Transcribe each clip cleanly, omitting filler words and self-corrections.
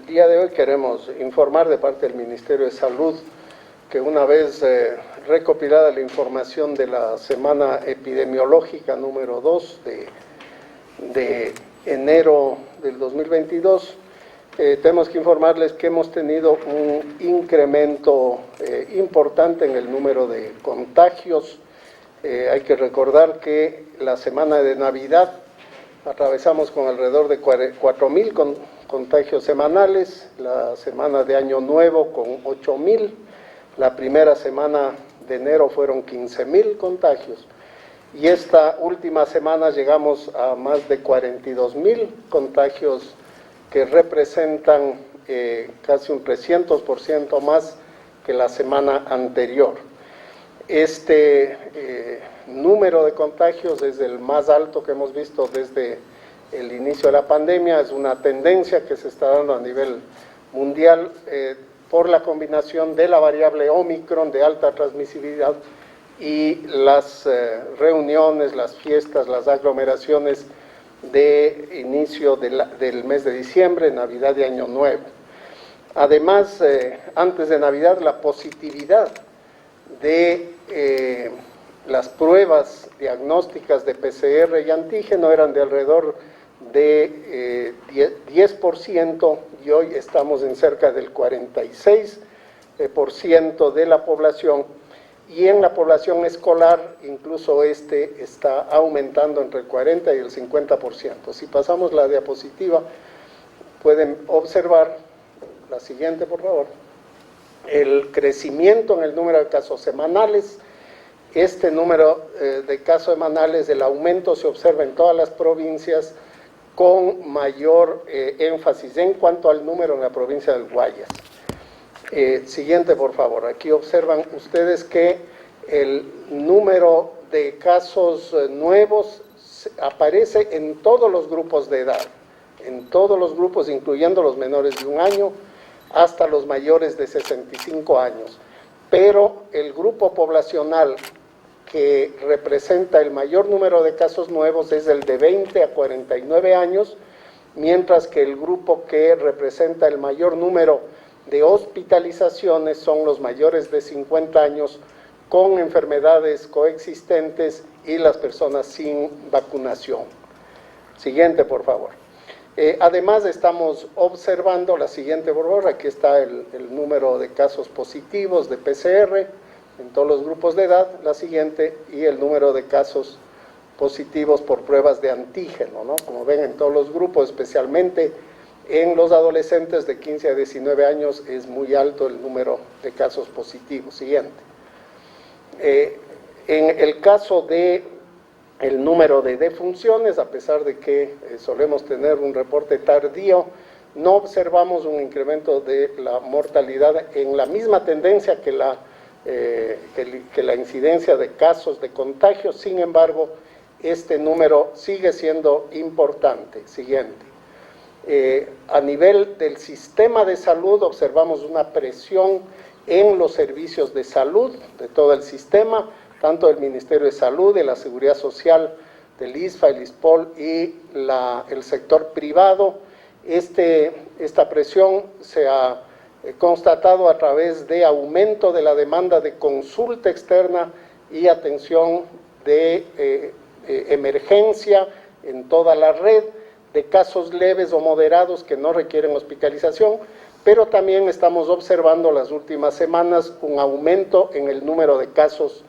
día de hoy queremos informar de parte del Ministerio de Salud que una vez recopilada la información de la semana epidemiológica número 2 de enero del 2022, tenemos que informarles que hemos tenido un incremento importante en el número de contagios. Hay que recordar que la semana de Navidad atravesamos con alrededor de 4.000 contagios semanales, la semana de Año Nuevo con 8.000, la primera semana de enero fueron 15.000 contagios y esta última semana llegamos a más de 42.000 contagios que representan casi un 300% más que la semana anterior. Este número de contagios es el más alto que hemos visto desde el inicio de la pandemia, es una tendencia que se está dando a nivel mundial por la combinación de la variable Omicron de alta transmisibilidad y las reuniones, las fiestas, las aglomeraciones de inicio del mes de diciembre, Navidad y Año Nuevo. Además, antes de Navidad, la positividad de las pruebas diagnósticas de PCR y antígeno eran de alrededor de 10% y hoy estamos en cerca del 46% de la población, y en la población escolar incluso está aumentando entre el 40 y el 50%. Si pasamos la diapositiva, pueden observar, la siguiente por favor, el crecimiento en el número de casos semanales. Este número de casos semanales, el aumento se observa en todas las provincias con mayor énfasis en cuanto al número en la provincia del Guayas. Siguiente, por favor. Aquí observan ustedes que el número de casos nuevos aparece en todos los grupos de edad, en todos los grupos, incluyendo los menores de 1 año hasta los mayores de 65 años. Pero el grupo poblacional que representa el mayor número de casos nuevos es el de 20 a 49 años, mientras que el grupo que representa el mayor número de hospitalizaciones son los mayores de 50 años con enfermedades coexistentes y las personas sin vacunación. Siguiente, por favor. Además, estamos observando, la siguiente, por favor, aquí está el número de casos positivos de PCR en todos los grupos de edad, la siguiente, y el número de casos positivos por pruebas de antígeno, ¿no? Como ven, en todos los grupos, especialmente en los adolescentes de 15 a 19 años, es muy alto el número de casos positivos. Siguiente. En el caso de el número de defunciones, a pesar de que solemos tener un reporte tardío, no observamos un incremento de la mortalidad en la misma tendencia que la incidencia de casos de contagio. Sin embargo, este número sigue siendo importante. Siguiente. A nivel del sistema de salud observamos una presión en los servicios de salud de todo el sistema, tanto del Ministerio de Salud, de la Seguridad Social, del ISFA, el ISPOL y el sector privado. Esta presión se ha constatado a través de aumento de la demanda de consulta externa y atención de emergencia en toda la red, de casos leves o moderados que no requieren hospitalización, pero también estamos observando las últimas semanas un aumento en el número de casos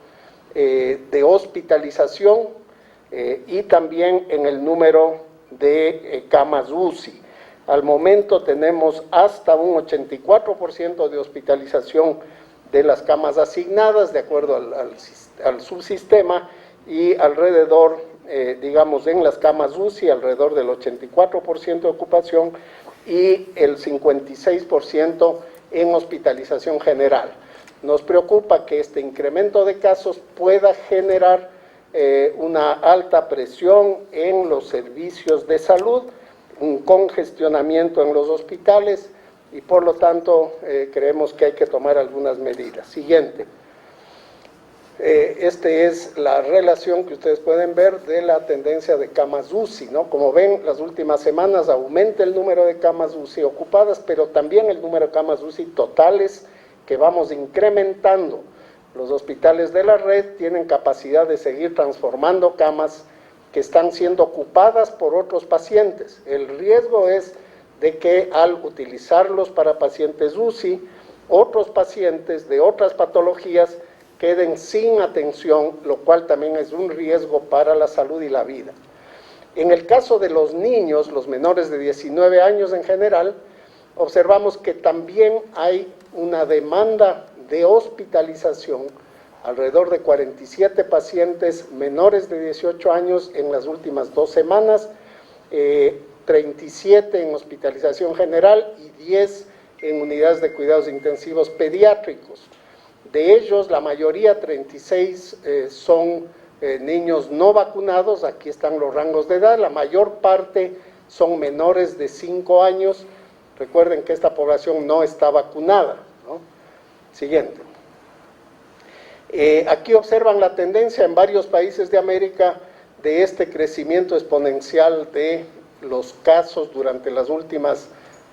de hospitalización y también en el número de camas UCI. Al momento tenemos hasta un 84% de hospitalización de las camas asignadas de acuerdo al subsistema, y alrededor, digamos, en las camas UCI, alrededor del 84% de ocupación y el 56% en hospitalización general. Nos preocupa que este incremento de casos pueda generar una alta presión en los servicios de salud, un congestionamiento en los hospitales y por lo tanto creemos que hay que tomar algunas medidas. Siguiente. Esta es la relación que ustedes pueden ver de la tendencia de camas UCI, ¿no? Como ven, las últimas semanas aumenta el número de camas UCI ocupadas, pero también el número de camas UCI totales que vamos incrementando. Los hospitales de la red tienen capacidad de seguir transformando camas que están siendo ocupadas por otros pacientes. El riesgo es de que al utilizarlos para pacientes UCI, otros pacientes de otras patologías queden sin atención, lo cual también es un riesgo para la salud y la vida. En el caso de los niños, los menores de 19 años en general, observamos que también hay una demanda de hospitalización, alrededor de 47 pacientes menores de 18 años en las últimas 2 semanas, 37 en hospitalización general y 10 en unidades de cuidados intensivos pediátricos. De ellos, la mayoría, 36, son niños no vacunados. Aquí están los rangos de edad. La mayor parte son menores de 5 años. Recuerden que esta población no está vacunada, ¿no? Siguiente. Aquí observan la tendencia en varios países de América de este crecimiento exponencial de los casos durante las últimas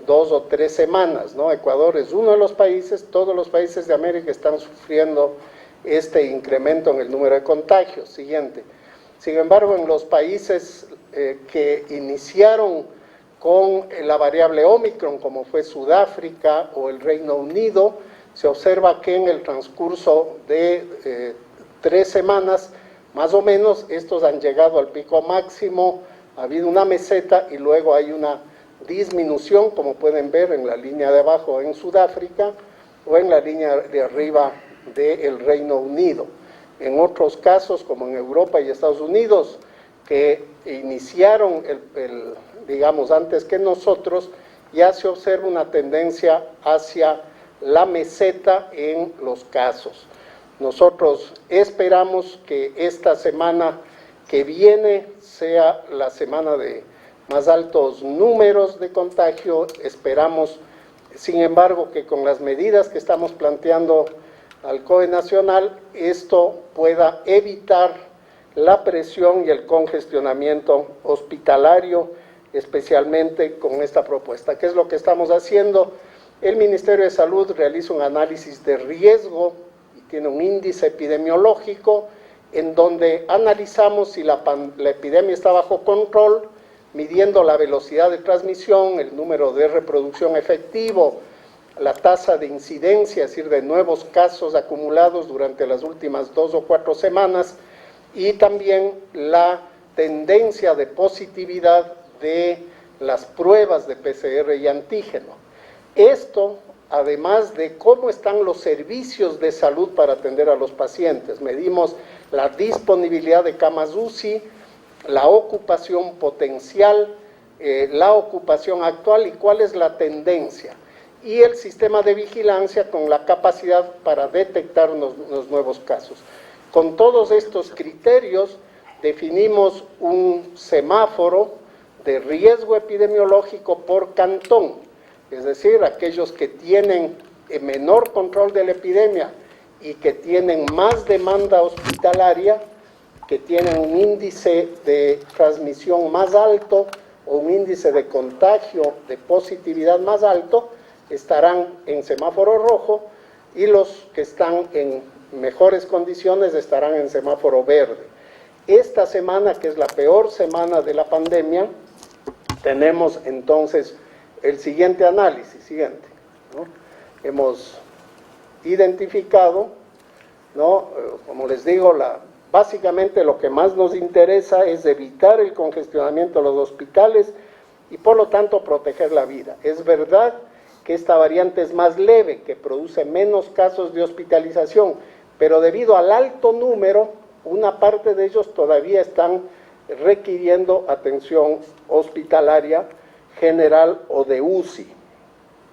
2 o 3 semanas, ¿no? Ecuador es uno de los países, todos los países de América están sufriendo este incremento en el número de contagios. Siguiente. Sin embargo, en los países que iniciaron con la variable Omicron, como fue Sudáfrica o el Reino Unido, se observa que en el transcurso de 3 semanas, más o menos, estos han llegado al pico máximo, ha habido una meseta y luego hay una disminución, como pueden ver en la línea de abajo en Sudáfrica o en la línea de arriba del Reino Unido. En otros casos, como en Europa y Estados Unidos, que iniciaron, digamos, antes que nosotros, ya se observa una tendencia hacia la meseta en los casos. Nosotros esperamos que esta semana que viene sea la semana de más altos números de contagio. Esperamos, sin embargo, que con las medidas que estamos planteando al COE Nacional, esto pueda evitar la presión y el congestionamiento hospitalario, especialmente con esta propuesta. ¿Qué es lo que estamos haciendo? El Ministerio de Salud realiza un análisis de riesgo y tiene un índice epidemiológico en donde analizamos si la epidemia está bajo control, midiendo la velocidad de transmisión, el número de reproducción efectivo, la tasa de incidencia, es decir, de nuevos casos acumulados durante las últimas 2 o 4 semanas, y también la tendencia de positividad de las pruebas de PCR y antígeno. Esto, además de cómo están los servicios de salud para atender a los pacientes. Medimos la disponibilidad de camas UCI, la ocupación potencial, la ocupación actual y cuál es la tendencia. Y el sistema de vigilancia con la capacidad para detectar los nuevos casos. Con todos estos criterios definimos un semáforo de riesgo epidemiológico por cantón, es decir, aquellos que tienen menor control de la epidemia y que tienen más demanda hospitalaria, que tienen un índice de transmisión más alto o un índice de contagio, de positividad más alto, estarán en semáforo rojo, y los que están en mejores condiciones estarán en semáforo verde. Esta semana, que es la peor semana de la pandemia, tenemos entonces el siguiente análisis, ¿no? Hemos identificado, ¿no? Como les digo, básicamente lo que más nos interesa es evitar el congestionamiento de los hospitales y por lo tanto proteger la vida. Es verdad que esta variante es más leve, que produce menos casos de hospitalización, pero debido al alto número, una parte de ellos todavía están requiriendo atención hospitalaria general o de UCI,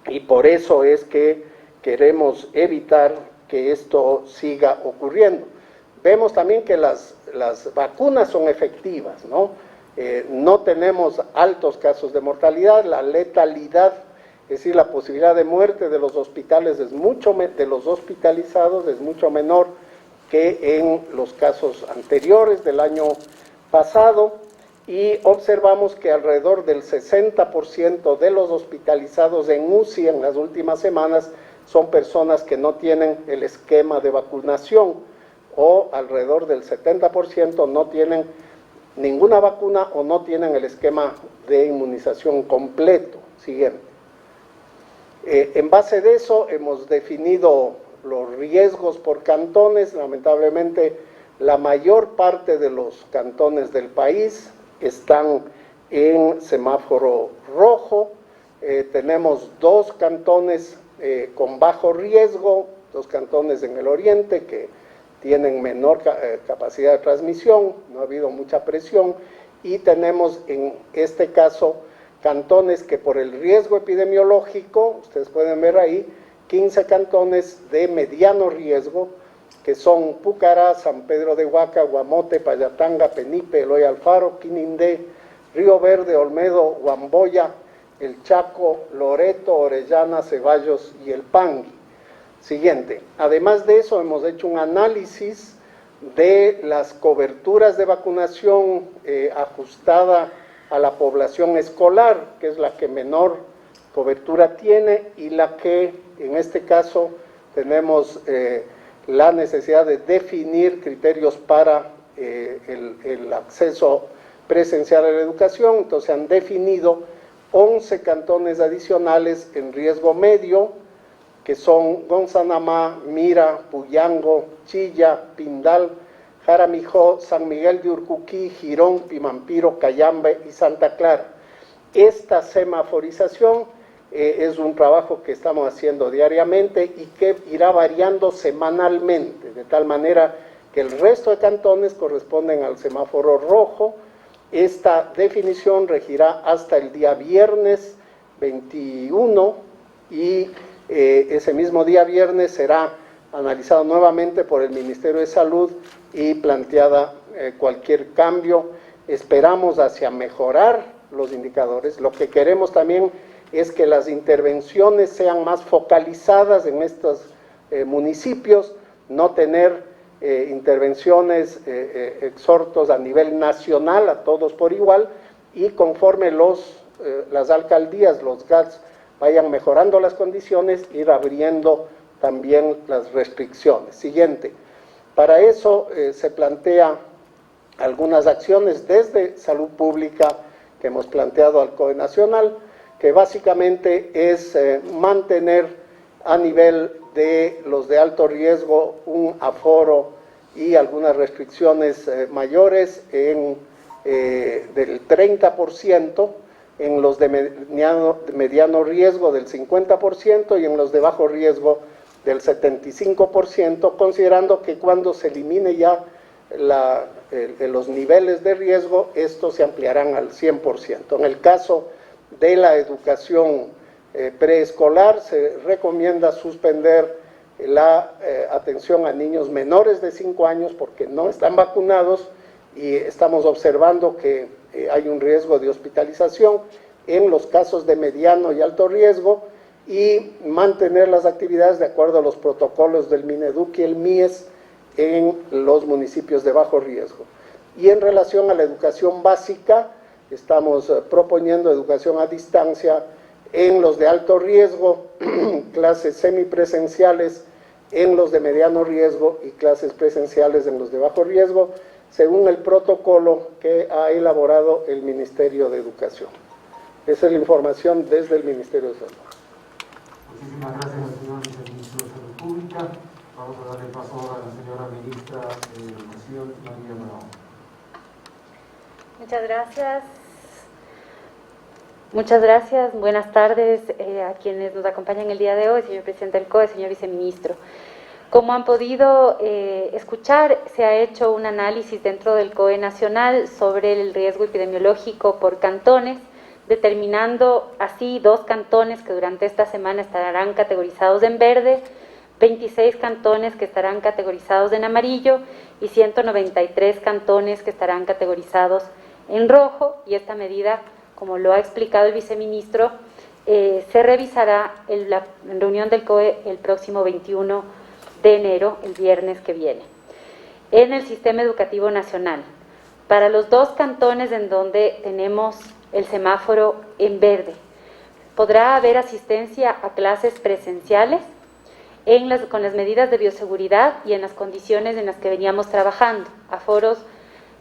y por eso es que queremos evitar que esto siga ocurriendo. Vemos también que las vacunas son efectivas, ¿no? No tenemos altos casos de mortalidad, la letalidad, es decir, la posibilidad de muerte de los hospitales de los hospitalizados es mucho menor que en los casos anteriores del año pasado, y observamos que alrededor del 60% de los hospitalizados en UCI en las últimas semanas son personas que no tienen el esquema de vacunación, o alrededor del 70% no tienen ninguna vacuna o no tienen el esquema de inmunización completo. Siguiente. En base de eso hemos definido los riesgos por cantones. Lamentablemente la mayor parte de los cantones del país están en semáforo rojo. Tenemos 2 cantones con bajo riesgo, 2 cantones en el oriente que tienen menor capacidad de transmisión, no ha habido mucha presión, y tenemos en este caso cantones que por el riesgo epidemiológico, ustedes pueden ver ahí, 15 cantones de mediano riesgo, que son Pucará, San Pedro de Huaca, Guamote, Payatanga, Penipe, Eloy Alfaro, Quinindé, Río Verde, Olmedo, Huamboya, El Chaco, Loreto, Orellana, Ceballos y El Pangui. Siguiente. Además de eso, hemos hecho un análisis de las coberturas de vacunación ajustada a la población escolar, que es la que menor cobertura tiene y la que, en este caso, tenemos la necesidad de definir criterios para el acceso presencial a la educación. Entonces, han definido 11 cantones adicionales en riesgo medio, que son Gonzanamá, Mira, Puyango, Chilla, Pindal, Jaramijó, San Miguel de Urcuquí, Girón, Pimampiro, Cayambe y Santa Clara. Esta semaforización es un trabajo que estamos haciendo diariamente y que irá variando semanalmente, de tal manera que el resto de cantones corresponden al semáforo rojo. Esta definición regirá hasta el día viernes 21 y ese mismo día viernes será analizado nuevamente por el Ministerio de Salud y planteada cualquier cambio. Esperamos hacia mejorar los indicadores. Lo que queremos también es que las intervenciones sean más focalizadas en estos municipios, no tener intervenciones, exhortos a nivel nacional, a todos por igual, y conforme las alcaldías, los GATS, vayan mejorando las condiciones, ir abriendo también las restricciones. Siguiente. Para eso se plantea algunas acciones desde Salud Pública que hemos planteado al COE Nacional, que básicamente es mantener a nivel de los de alto riesgo un aforo y algunas restricciones mayores del 30%, en los de mediano riesgo del 50% y en los de bajo riesgo del 75%, considerando que cuando se elimine ya los niveles de riesgo, estos se ampliarán al 100%. En el caso de la educación preescolar, se recomienda suspender la atención a niños menores de 5 años porque no están vacunados y estamos observando que hay un riesgo de hospitalización en los casos de mediano y alto riesgo, y mantener las actividades de acuerdo a los protocolos del Mineduc y el MIES en los municipios de bajo riesgo. Y en relación a la educación básica, estamos proponiendo educación a distancia en los de alto riesgo, clases semipresenciales en los de mediano riesgo y clases presenciales en los de bajo riesgo, según el protocolo que ha elaborado el Ministerio de Educación. Esa es la información desde el Ministerio de Salud. Muchísimas gracias al señor viceministro de Salud Pública. Vamos a darle paso ahora a la señora ministra de Educación, María Brown. Muchas gracias. Muchas gracias. Buenas tardes a quienes nos acompañan el día de hoy, señor presidente del COE, señor viceministro. Como han podido escuchar, se ha hecho un análisis dentro del COE Nacional sobre el riesgo epidemiológico por cantones, determinando así 2 cantones que durante esta semana estarán categorizados en verde, 26 cantones que estarán categorizados en amarillo y 193 cantones que estarán categorizados en rojo. Y esta medida, como lo ha explicado el viceministro, se revisará en la reunión del COE el próximo 21 de enero, el viernes que viene. en el sistema educativo nacional. Para los 2 cantones en donde tenemos el semáforo en verde, podrá haber asistencia a clases presenciales con las medidas de bioseguridad y en las condiciones en las que veníamos trabajando, aforos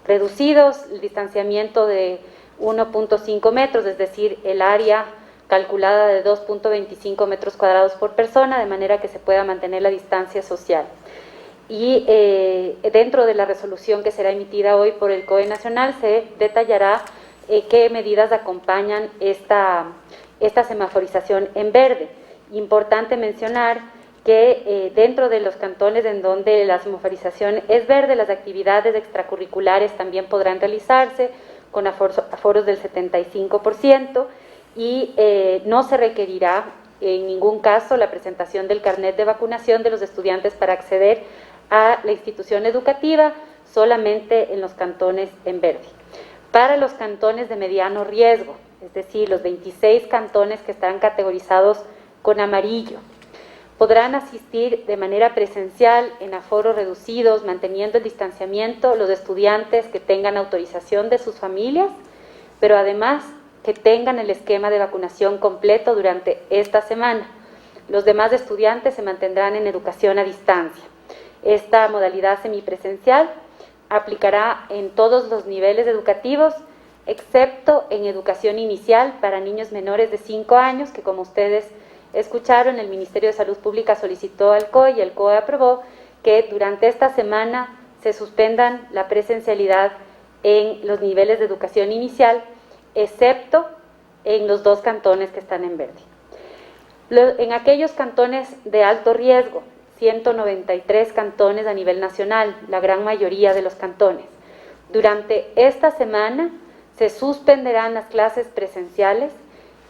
reducidos, el distanciamiento de 1.5 metros, es decir, el área calculada de 2.25 metros cuadrados por persona, de manera que se pueda mantener la distancia social. Y dentro de la resolución que será emitida hoy por el COE Nacional se detallará qué medidas acompañan esta semaforización en verde. Importante mencionar que dentro de los cantones en donde la semaforización es verde, las actividades extracurriculares también podrán realizarse con aforos del 75% y no se requerirá en ningún caso la presentación del carnet de vacunación de los estudiantes para acceder a la institución educativa, solamente en los cantones en verde. Para los cantones de mediano riesgo, es decir, los 26 cantones que están categorizados con amarillo, podrán asistir de manera presencial en aforos reducidos, manteniendo el distanciamiento, los estudiantes que tengan autorización de sus familias, pero además que tengan el esquema de vacunación completo durante esta semana. Los demás estudiantes se mantendrán en educación a distancia. Esta modalidad semipresencial aplicará en todos los niveles educativos, excepto en educación inicial para niños menores de 5 años, que como ustedes escucharon, el Ministerio de Salud Pública solicitó al COE y el COE aprobó que durante esta semana se suspendan la presencialidad en los niveles de educación inicial, excepto en los 2 cantones que están en verde. En aquellos cantones de alto riesgo, 193 cantones a nivel nacional, la gran mayoría de los cantones. Durante esta semana se suspenderán las clases presenciales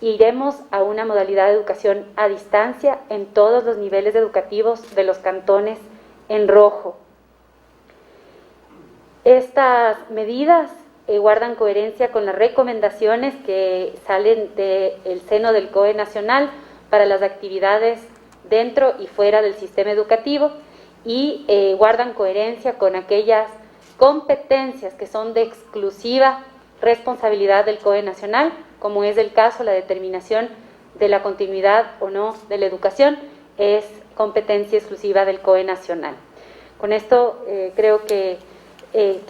e iremos a una modalidad de educación a distancia en todos los niveles educativos de los cantones en rojo. Estas medidas guardan coherencia con las recomendaciones que salen del seno del COE Nacional para las actividades dentro y fuera del sistema educativo y guardan coherencia con aquellas competencias que son de exclusiva responsabilidad del COE Nacional, como es el caso la determinación de la continuidad o no de la educación, es competencia exclusiva del COE Nacional. Con esto creo que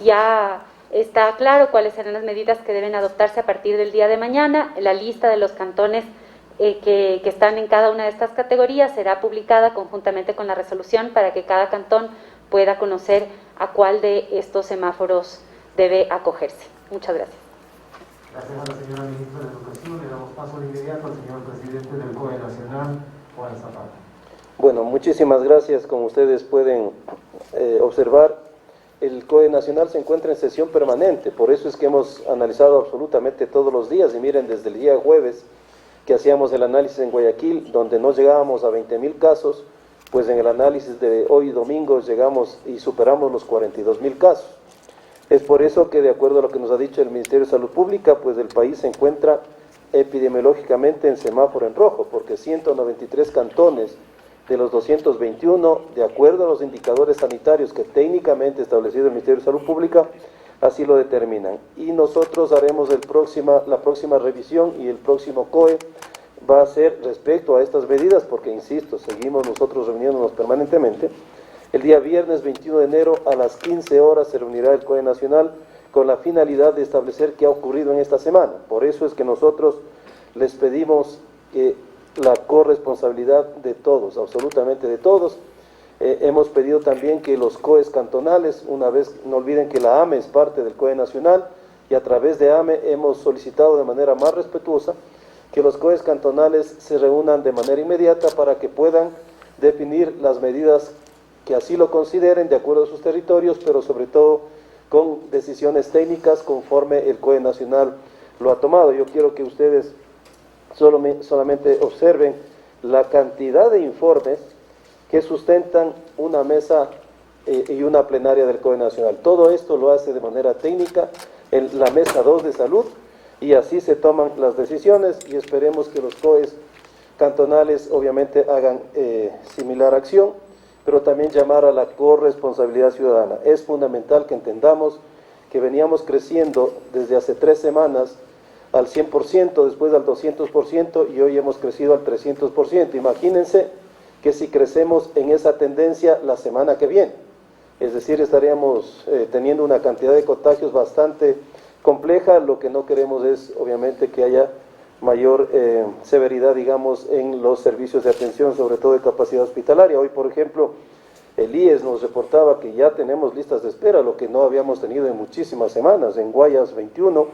ya está claro cuáles serán las medidas que deben adoptarse a partir del día de mañana. La lista de los cantones que están en cada una de estas categorías será publicada conjuntamente con la resolución para que cada cantón pueda conocer a cuál de estos semáforos debe acogerse. Muchas gracias. Gracias a la señora Ministra de Educación. Le damos paso de inmediato al señor Presidente del COE Nacional, Juan Zapata. Bueno, muchísimas gracias. Como ustedes pueden observar, el COE Nacional se encuentra en sesión permanente, por eso es que hemos analizado absolutamente todos los días, y miren, desde el día jueves que hacíamos el análisis en Guayaquil, donde no llegábamos a 20.000 casos, pues en el análisis de hoy domingo llegamos y superamos los 42.000 casos. Es por eso que, de acuerdo a lo que nos ha dicho el Ministerio de Salud Pública, pues el país se encuentra epidemiológicamente en semáforo en rojo, porque 193 cantones de los 221, de acuerdo a los indicadores sanitarios que técnicamente establecido el Ministerio de Salud Pública, así lo determinan. Y nosotros haremos la próxima revisión, y el próximo COE va a ser respecto a estas medidas, porque insisto, seguimos nosotros reuniéndonos permanentemente. El día viernes 21 de enero a las 15 horas se reunirá el COE Nacional con la finalidad de establecer qué ha ocurrido en esta semana. Por eso es que nosotros les pedimos que la corresponsabilidad de todos, absolutamente de todos. Hemos pedido también que los COEs cantonales, una vez, no olviden que la AME es parte del COE Nacional, y a través de AME hemos solicitado de manera más respetuosa que los COEs cantonales se reúnan de manera inmediata para que puedan definir las medidas que así lo consideren de acuerdo a sus territorios, pero sobre todo con decisiones técnicas conforme el COE Nacional lo ha tomado. Yo quiero que ustedes solamente observen la cantidad de informes que sustentan una mesa y una plenaria del COE Nacional. Todo esto lo hace de manera técnica en la mesa 2 de salud, y así se toman las decisiones, y esperemos que los COEs cantonales obviamente hagan similar acción, pero también llamar a la corresponsabilidad ciudadana. Es fundamental que entendamos que veníamos creciendo desde hace 3 semanas al 100%, después al 200% y hoy hemos crecido al 300%. Imagínense que si crecemos en esa tendencia la semana que viene, es decir, estaríamos teniendo una cantidad de contagios bastante compleja. Lo que no queremos es, obviamente, que haya mayor severidad, digamos, en los servicios de atención, sobre todo de capacidad hospitalaria. Hoy, por ejemplo, el IES nos reportaba que ya tenemos listas de espera, lo que no habíamos tenido en muchísimas semanas, en Guayas 21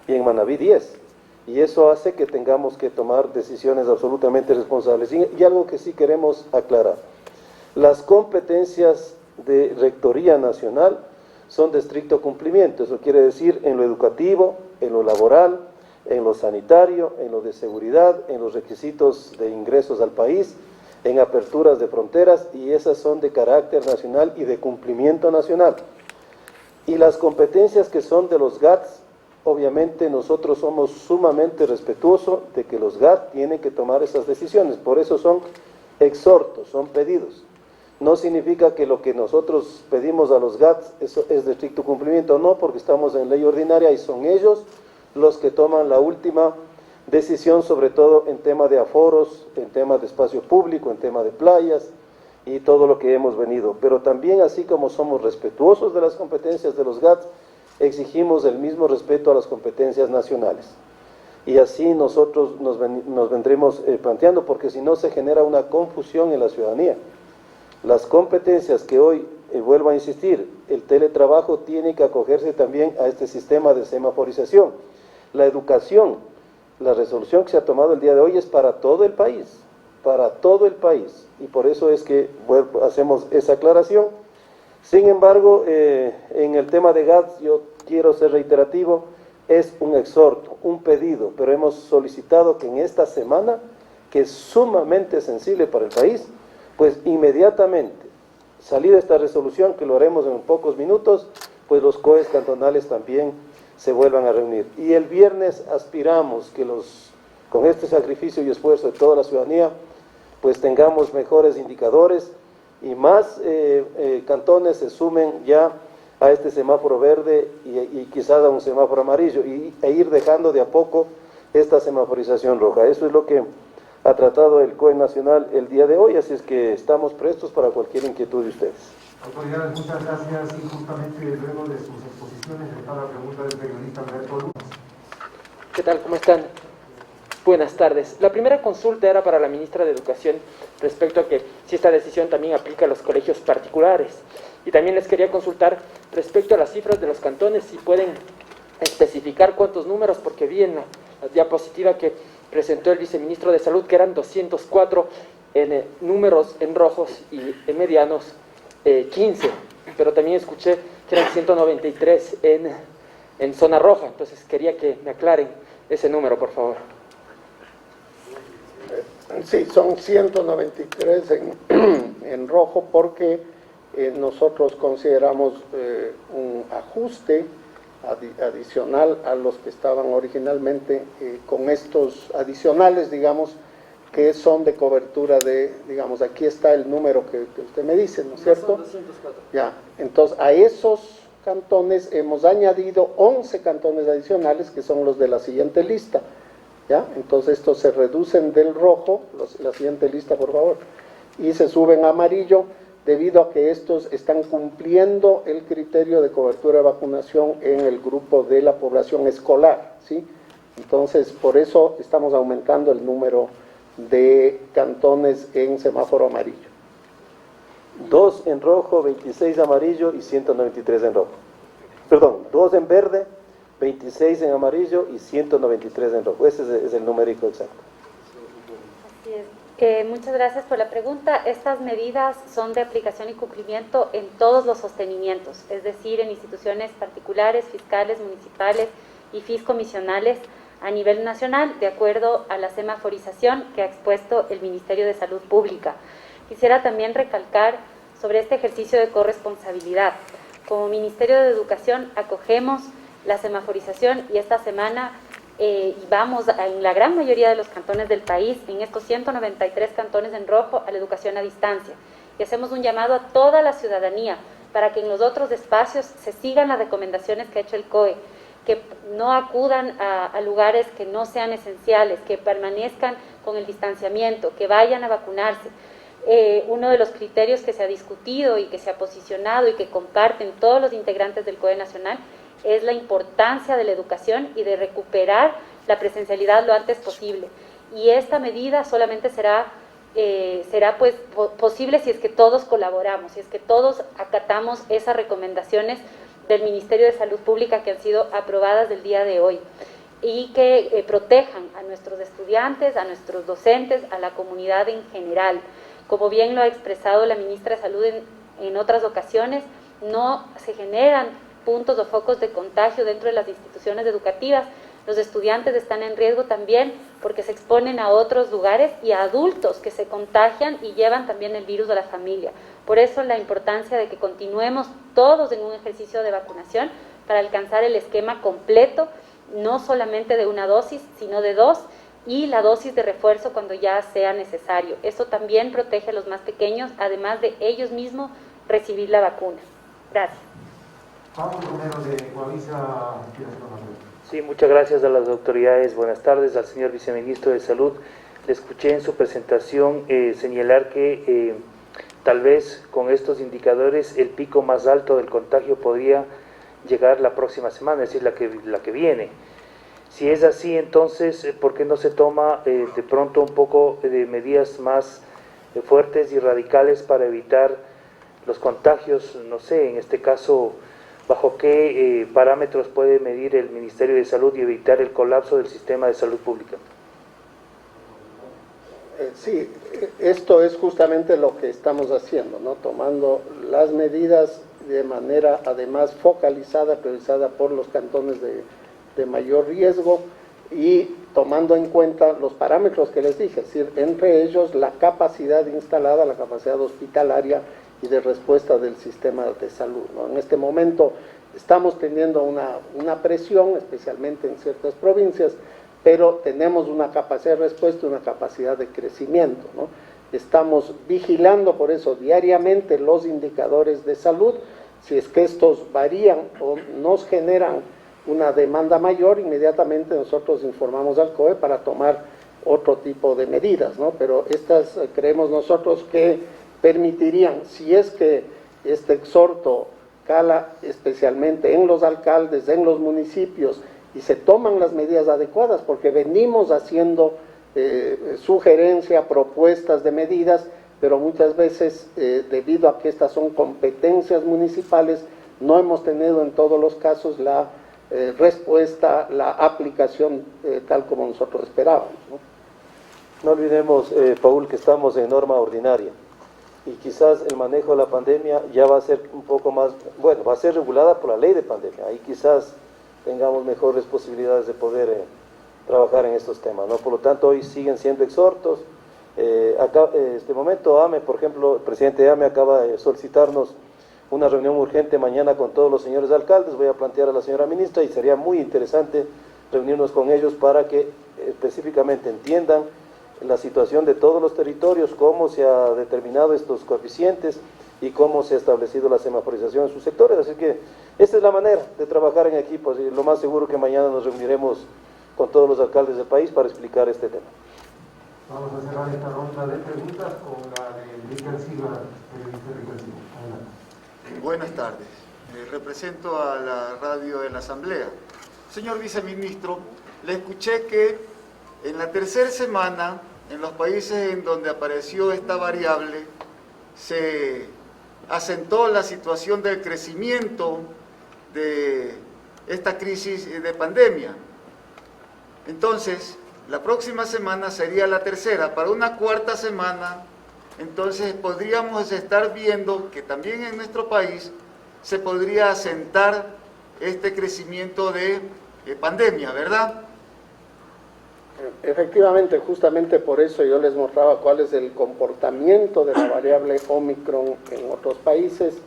y en Manabí 10. Y eso hace que tengamos que tomar decisiones absolutamente responsables. Y algo que sí queremos aclarar: las competencias de Rectoría Nacional son de estricto cumplimiento. Eso quiere decir en lo educativo, en lo laboral, en lo sanitario, en lo de seguridad, en los requisitos de ingresos al país, en aperturas de fronteras, y esas son de carácter nacional y de cumplimiento nacional. Y las competencias que son de los GATS, obviamente nosotros somos sumamente respetuosos de que los GATS tienen que tomar esas decisiones. Por eso son exhortos, son pedidos. No significa que lo que nosotros pedimos a los GATS eso es de estricto cumplimiento, no, porque estamos en ley ordinaria y son ellos los que toman la última decisión, sobre todo en tema de aforos, en tema de espacio público, en tema de playas y todo lo que hemos venido. Pero también, así como somos respetuosos de las competencias de los GATS, exigimos el mismo respeto a las competencias nacionales. Y así nosotros nos vendremos planteando, porque si no se genera una confusión en la ciudadanía. Las competencias que hoy, vuelvo a insistir, el teletrabajo tiene que acogerse también a este sistema de semaforización. La educación, la resolución que se ha tomado el día de hoy es para todo el país, y por eso es que hacemos esa aclaración. Sin embargo, en el tema de GATS, yo quiero ser reiterativo, es un exhorto, un pedido, pero hemos solicitado que en esta semana, que es sumamente sensible para el país, pues inmediatamente salida esta resolución, que lo haremos en pocos minutos, pues los COEs cantonales también se vuelvan a reunir. Y el viernes aspiramos que con este sacrificio y esfuerzo de toda la ciudadanía, pues tengamos mejores indicadores y más cantones se sumen ya a este semáforo verde y quizás a un semáforo amarillo, e ir dejando de a poco esta semaforización roja. Eso es lo que ha tratado el COE Nacional el día de hoy, así es que estamos prestos para cualquier inquietud de ustedes. Autoridades, muchas gracias. Y justamente luego de sus exposiciones está la pregunta del periodista Alberto Luz. ¿Qué tal? ¿Cómo están? Buenas tardes. La primera consulta era para la ministra de Educación respecto a que si esta decisión también aplica a los colegios particulares. Y también les quería consultar respecto a las cifras de los cantones, si pueden especificar cuántos números, porque vi en la diapositiva que presentó el viceministro de Salud que eran 204 en números en rojos y en medianos 15, pero también escuché que eran 193 en zona roja. Entonces quería que me aclaren ese número, por favor. Sí, son 193 en rojo, porque nosotros consideramos un ajuste adicional a los que estaban originalmente, con estos adicionales, digamos, que son de cobertura de, digamos, aquí está el número que usted me dice, ¿no es cierto? Son 204. Ya, entonces a esos cantones hemos añadido 11 cantones adicionales, que son los de la siguiente lista, ¿ya? Entonces estos se reducen del rojo, la siguiente lista, por favor, y se suben a amarillo, debido a que estos están cumpliendo el criterio de cobertura de vacunación en el grupo de la población escolar, ¿sí? Entonces, por eso estamos aumentando el número de cantones en semáforo amarillo. 2 en rojo, 26 amarillo y 193 en rojo. Perdón, 2 en verde, 26 en amarillo y 193 en rojo. Ese es el numérico exacto. Así es. Muchas gracias por la pregunta. Estas medidas son de aplicación y cumplimiento en todos los sostenimientos, es decir, en instituciones particulares, fiscales, municipales y fiscomisionales a nivel nacional, de acuerdo a la semaforización que ha expuesto el Ministerio de Salud Pública. Quisiera también recalcar sobre este ejercicio de corresponsabilidad. Como Ministerio de Educación acogemos la semaforización y esta semana y vamos en la gran mayoría de los cantones del país, en estos 193 cantones en rojo, a la educación a distancia. y hacemos un llamado a toda la ciudadanía para que en los otros espacios se sigan las recomendaciones que ha hecho el COE, que no acudan a lugares que no sean esenciales, que permanezcan con el distanciamiento, que vayan a vacunarse. Uno de los criterios que se ha discutido y que se ha posicionado y que comparten todos los integrantes del COE Nacional es la importancia de la educación y de recuperar la presencialidad lo antes posible. Y esta medida solamente será pues posible si es que todos colaboramos, si es que todos acatamos esas recomendaciones del Ministerio de Salud Pública que han sido aprobadas del día de hoy y que protejan a nuestros estudiantes, a nuestros docentes, a la comunidad en general. Como bien lo ha expresado la ministra de Salud en otras ocasiones, no se generan puntos o focos de contagio dentro de las instituciones educativas. Los estudiantes están en riesgo también porque se exponen a otros lugares y a adultos que se contagian y llevan también el virus a la familia. Por eso la importancia de que continuemos todos en un ejercicio de vacunación para alcanzar el esquema completo, no solamente de una dosis, sino de 2, y la dosis de refuerzo cuando ya sea necesario. Eso también protege a los más pequeños, además de ellos mismos recibir la vacuna. Gracias. Pablo Romero de Coavisa, ¿quiere hacer una pregunta? Sí, muchas gracias a las autoridades. Buenas tardes al señor viceministro de Salud. Le escuché en su presentación señalar que tal vez con estos indicadores el pico más alto del contagio podría llegar la próxima semana, es decir, la que viene. Si es así, entonces, ¿por qué no se toma de pronto un poco de medidas más fuertes y radicales para evitar los contagios? No sé, en este caso, ¿bajo qué parámetros puede medir el Ministerio de Salud y evitar el colapso del sistema de salud pública? Sí, esto es justamente lo que estamos haciendo, ¿no? Tomando las medidas de manera además focalizada, priorizada por los cantones de mayor riesgo y tomando en cuenta los parámetros que les dije, es decir, entre ellos la capacidad instalada, la capacidad hospitalaria y de respuesta del sistema de salud, ¿no? En este momento estamos teniendo una presión, especialmente en ciertas provincias, pero tenemos una capacidad de respuesta, una capacidad de crecimiento, ¿no? Estamos vigilando por eso diariamente los indicadores de salud. Si es que estos varían o nos generan una demanda mayor, inmediatamente nosotros informamos al COE para tomar otro tipo de medidas, ¿no? Pero estas creemos nosotros que permitirían, si es que este exhorto cala especialmente en los alcaldes, en los municipios, y se toman las medidas adecuadas, porque venimos haciendo sugerencia, propuestas de medidas, pero muchas veces, debido a que estas son competencias municipales, no hemos tenido en todos los casos la respuesta, la aplicación tal como nosotros esperábamos, ¿no? No olvidemos, Paul, que estamos en norma ordinaria y quizás el manejo de la pandemia ya va a ser un poco más, bueno, va a ser regulada por la ley de pandemia, ahí quizás tengamos mejores posibilidades de poder trabajar en estos temas, ¿no? Por lo tanto, hoy siguen siendo exhortos. Acá, este momento, AME, por ejemplo, el presidente de AME acaba de solicitarnos una reunión urgente mañana con todos los señores alcaldes. Voy a plantear a la señora ministra y sería muy interesante reunirnos con ellos para que específicamente entiendan la situación de todos los territorios, cómo se ha determinado estos coeficientes y cómo se ha establecido la semaforización en sus sectores. Así que esta es la manera de trabajar en equipo. Y lo más seguro que mañana nos reuniremos con todos los alcaldes del país para explicar este tema. Vamos a cerrar esta ronda de preguntas con la de Richard Silva, periodista Richard Silva. Adelante. Buenas tardes. Represento a la radio de la Asamblea. Señor viceministro, le escuché que en la tercera semana, en los países en donde apareció esta variable, se asentó la situación del crecimiento de esta crisis de pandemia. Entonces, la próxima semana sería la tercera. Para una cuarta semana, entonces podríamos estar viendo que también en nuestro país se podría asentar este crecimiento de pandemia, ¿verdad? Efectivamente, justamente por eso yo les mostraba cuál es el comportamiento de la variable Omicron en otros países.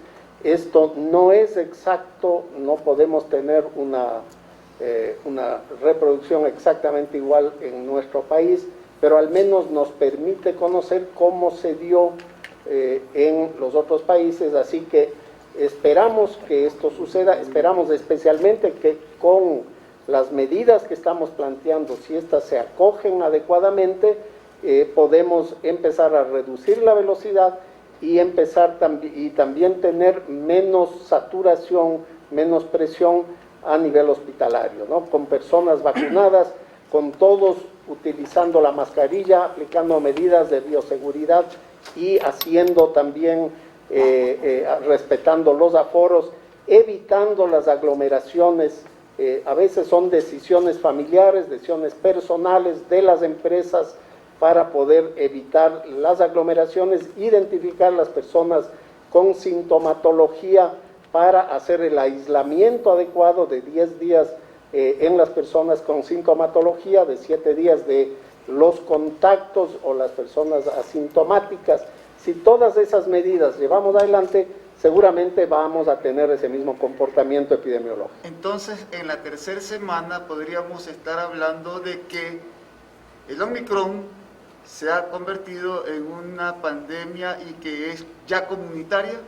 Esto no es exacto, no podemos tener una reproducción exactamente igual en nuestro país, pero al menos nos permite conocer cómo se dio en los otros países, así que esperamos que esto suceda, esperamos especialmente que con las medidas que estamos planteando, si estas se acogen adecuadamente, podemos empezar a reducir la velocidad y también tener menos saturación, menos presión a nivel hospitalario, ¿no? Con personas vacunadas, con todos utilizando la mascarilla, aplicando medidas de bioseguridad y haciendo también, respetando los aforos, evitando las aglomeraciones. A veces son decisiones familiares, decisiones personales de las empresas para poder evitar las aglomeraciones, identificar las personas con sintomatología para hacer el aislamiento adecuado de 10 días en las personas con sintomatología, de 7 días de los contactos o las personas asintomáticas. Si todas esas medidas llevamos adelante, seguramente vamos a tener ese mismo comportamiento epidemiológico. Entonces, en la tercera semana podríamos estar hablando de que el Omicron se ha convertido en una pandemia y que es ya comunitaria.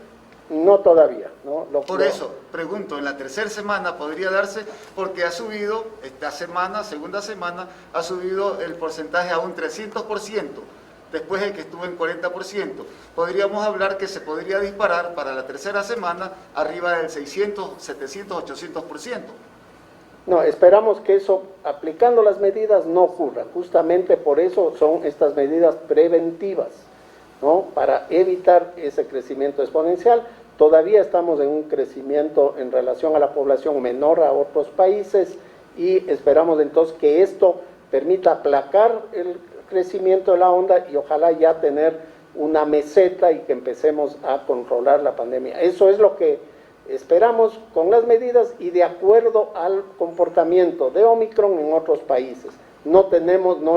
No todavía, ¿no? Por eso, pregunto, en la tercera semana podría darse, porque ha subido, esta semana, segunda semana, ha subido el porcentaje a un 300%, después de que estuvo en 40%. Podríamos hablar que se podría disparar para la tercera semana arriba del 600, 700, 800%. No, esperamos que eso, aplicando las medidas, no ocurra. Justamente por eso son estas medidas preventivas, ¿no? Para evitar ese crecimiento exponencial. Todavía estamos en un crecimiento en relación a la población menor a otros países y esperamos entonces que esto permita aplacar el crecimiento de la onda y ojalá ya tener una meseta y que empecemos a controlar la pandemia. Eso es lo que esperamos con las medidas y de acuerdo al comportamiento de Omicron en otros países. No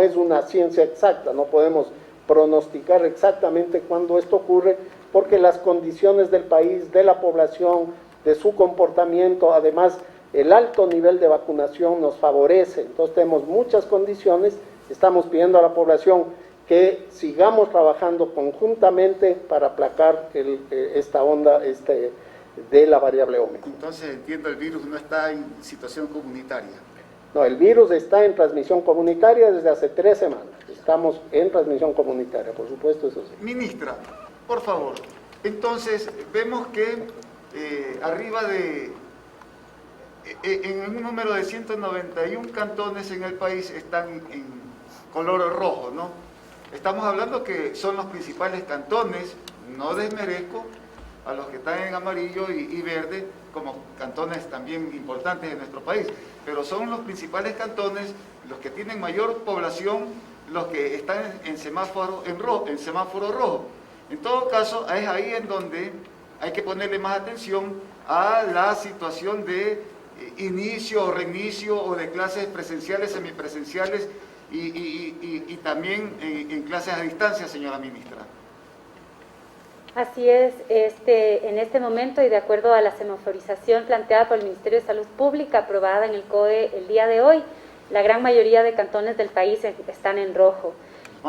es una ciencia exacta, no podemos pronosticar exactamente cuándo esto ocurre, porque las condiciones del país, de la población, de su comportamiento, además el alto nivel de vacunación nos favorece. Entonces tenemos muchas condiciones, estamos pidiendo a la población que sigamos trabajando conjuntamente para aplacar esta onda de la variable Omicron. Entonces entiendo, el virus no está en situación comunitaria. No, el virus está en transmisión comunitaria desde hace 3 semanas. Estamos en transmisión comunitaria, por supuesto, eso sí. Ministra, por favor, entonces vemos que arriba en un número de 191 cantones en el país están en color rojo, ¿no? Estamos hablando que son los principales cantones, no desmerezco a los que están en amarillo y verde como cantones también importantes de nuestro país, pero son los principales cantones, los que tienen mayor población, los que están en semáforo rojo. En todo caso, es ahí en donde hay que ponerle más atención a la situación de inicio o reinicio o de clases presenciales, semipresenciales y también en clases a distancia, señora ministra. Así es, en este momento y de acuerdo a la semaforización planteada por el Ministerio de Salud Pública, aprobada en el COE el día de hoy, la gran mayoría de cantones del país están en rojo.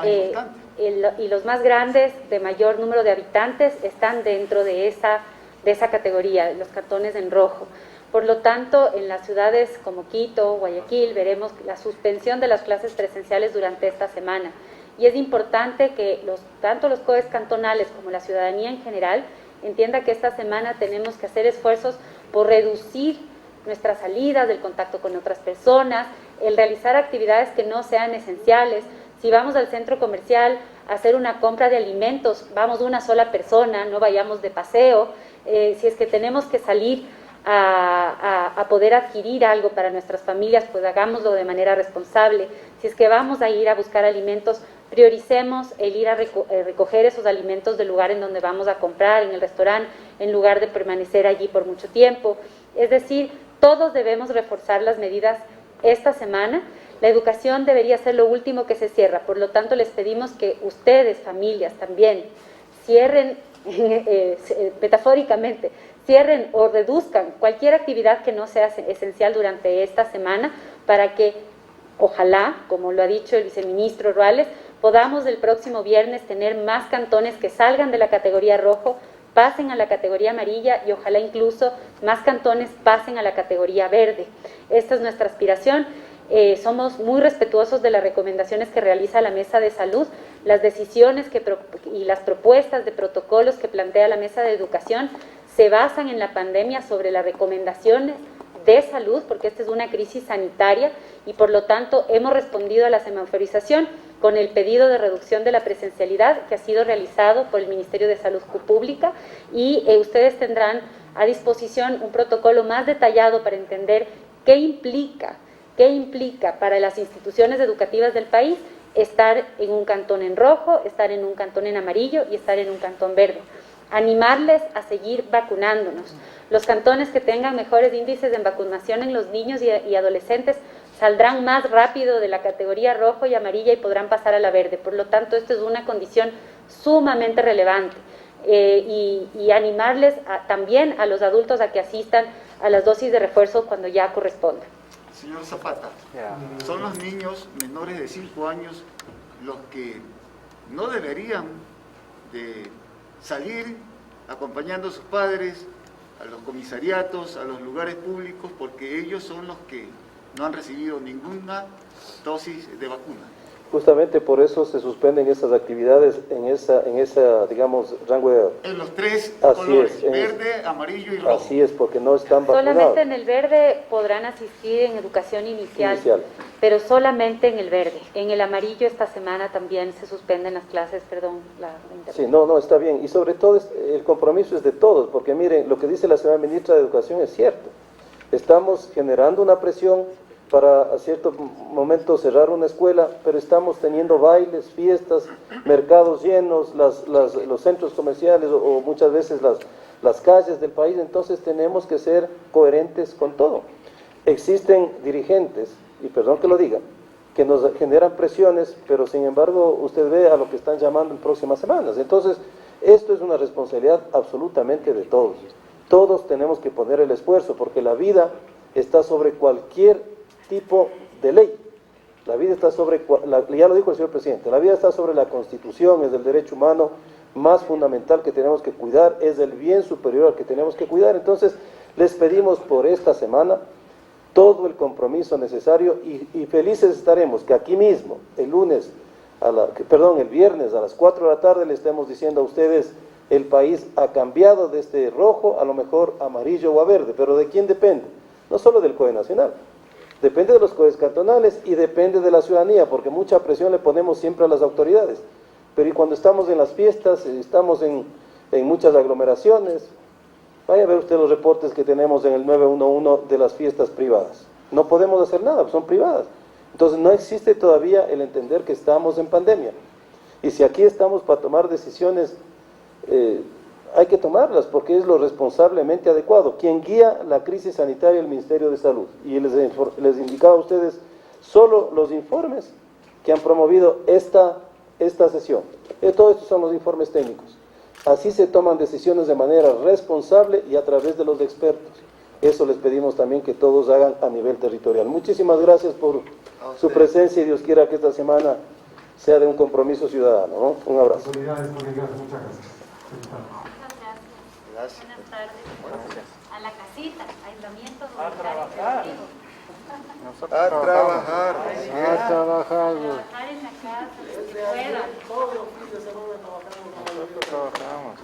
Y los más grandes, de mayor número de habitantes, están dentro de esa categoría, los cantones en rojo. Por lo tanto, en las ciudades como Quito, Guayaquil, veremos la suspensión de las clases presenciales durante esta semana. Y es importante que tanto los COEs cantonales como la ciudadanía en general entienda que esta semana tenemos que hacer esfuerzos por reducir nuestras salidas, del contacto con otras personas, el realizar actividades que no sean esenciales. Si vamos al centro comercial a hacer una compra de alimentos, vamos una sola persona, no vayamos de paseo. Si es que tenemos que salir a poder adquirir algo para nuestras familias, pues hagámoslo de manera responsable. Si es que vamos a ir a buscar alimentos, prioricemos el ir a recoger esos alimentos del lugar en donde vamos a comprar, en el restaurante, en lugar de permanecer allí por mucho tiempo. Es decir, todos debemos reforzar las medidas esta semana. La educación debería ser lo último que se cierra, por lo tanto les pedimos que ustedes, familias, también cierren, metafóricamente, cierren o reduzcan cualquier actividad que no sea esencial durante esta semana para que, ojalá, como lo ha dicho el viceministro Ruales, podamos el próximo viernes tener más cantones que salgan de la categoría rojo, pasen a la categoría amarilla y ojalá incluso más cantones pasen a la categoría verde. Esta es nuestra aspiración. Somos muy respetuosos de las recomendaciones que realiza la Mesa de Salud, las decisiones y las propuestas de protocolos que plantea la Mesa de Educación se basan en la pandemia sobre las recomendaciones de salud, porque esta es una crisis sanitaria y por lo tanto hemos respondido a la semaforización con el pedido de reducción de la presencialidad que ha sido realizado por el Ministerio de Salud Pública y ustedes tendrán a disposición un protocolo más detallado para entender qué implica para las instituciones educativas del país estar en un cantón en rojo, estar en un cantón en amarillo y estar en un cantón verde. Animarles a seguir vacunándonos. Los cantones que tengan mejores índices de vacunación en los niños y adolescentes saldrán más rápido de la categoría rojo y amarilla y podrán pasar a la verde. Por lo tanto, esto es una condición sumamente relevante. Y animarles también a los adultos a que asistan a las dosis de refuerzo cuando ya corresponda. Señor Zapata, son los niños menores de 5 años los que no deberían de salir acompañando a sus padres a los comisariatos, a los lugares públicos, porque ellos son los que no han recibido ninguna dosis de vacuna. Justamente por eso se suspenden esas actividades en esa digamos, rango de edad. En los tres Así colores, es, verde, amarillo y rojo. Así es, porque no están vacunados. Solamente en el verde podrán asistir en educación inicial, pero solamente en el verde. En el amarillo esta semana también se suspenden las clases, perdón, la Sí, no, está bien. Y sobre todo el compromiso es de todos, porque miren, lo que dice la señora ministra de Educación es cierto. Estamos generando una presión para a cierto momento cerrar una escuela, pero estamos teniendo bailes, fiestas, mercados llenos, los centros comerciales o muchas veces las calles del país, entonces tenemos que ser coherentes con todo. Existen dirigentes, y perdón que lo diga, que nos generan presiones, pero sin embargo usted ve a lo que están llamando en próximas semanas. Entonces, esto es una responsabilidad absolutamente de todos. Todos tenemos que poner el esfuerzo, porque la vida está sobre cualquier tipo de ley. La vida está sobre, ya lo dijo el señor presidente, la vida está sobre la Constitución, es el derecho humano más fundamental que tenemos que cuidar, es el bien superior al que tenemos que cuidar. Entonces, les pedimos por esta semana todo el compromiso necesario y felices estaremos que aquí mismo, el viernes a las 4 de la tarde le estemos diciendo a ustedes, el país ha cambiado de este rojo a lo mejor amarillo o a verde, pero ¿de quién depende? No solo del COE nacional, depende de los COEs cantonales y depende de la ciudadanía, porque mucha presión le ponemos siempre a las autoridades, pero y cuando estamos en las fiestas, estamos en muchas aglomeraciones, vaya a ver usted los reportes que tenemos en el 911 de las fiestas privadas. No podemos hacer nada, son privadas. Entonces no existe todavía el entender que estamos en pandemia. Y si aquí estamos para tomar decisiones, hay que tomarlas porque es lo responsablemente adecuado. Quien guía la crisis sanitaria es el Ministerio de Salud. Y les indicaba a ustedes solo los informes que han promovido esta sesión. Todo esto son los informes técnicos. Así se toman decisiones de manera responsable y a través de los expertos. Eso les pedimos también que todos hagan a nivel territorial. Muchísimas gracias por su presencia y Dios quiera que esta semana sea de un compromiso ciudadano, ¿no? Un abrazo. Autoridades, colegas, muchas gracias. Gracias. Buenas tardes. A la casita, aislamiento A trabajar. A trabajar. A trabajar. Trabajar en la casa, los que puedan. Todos los fines de semana trabajamos. Nosotros trabajamos.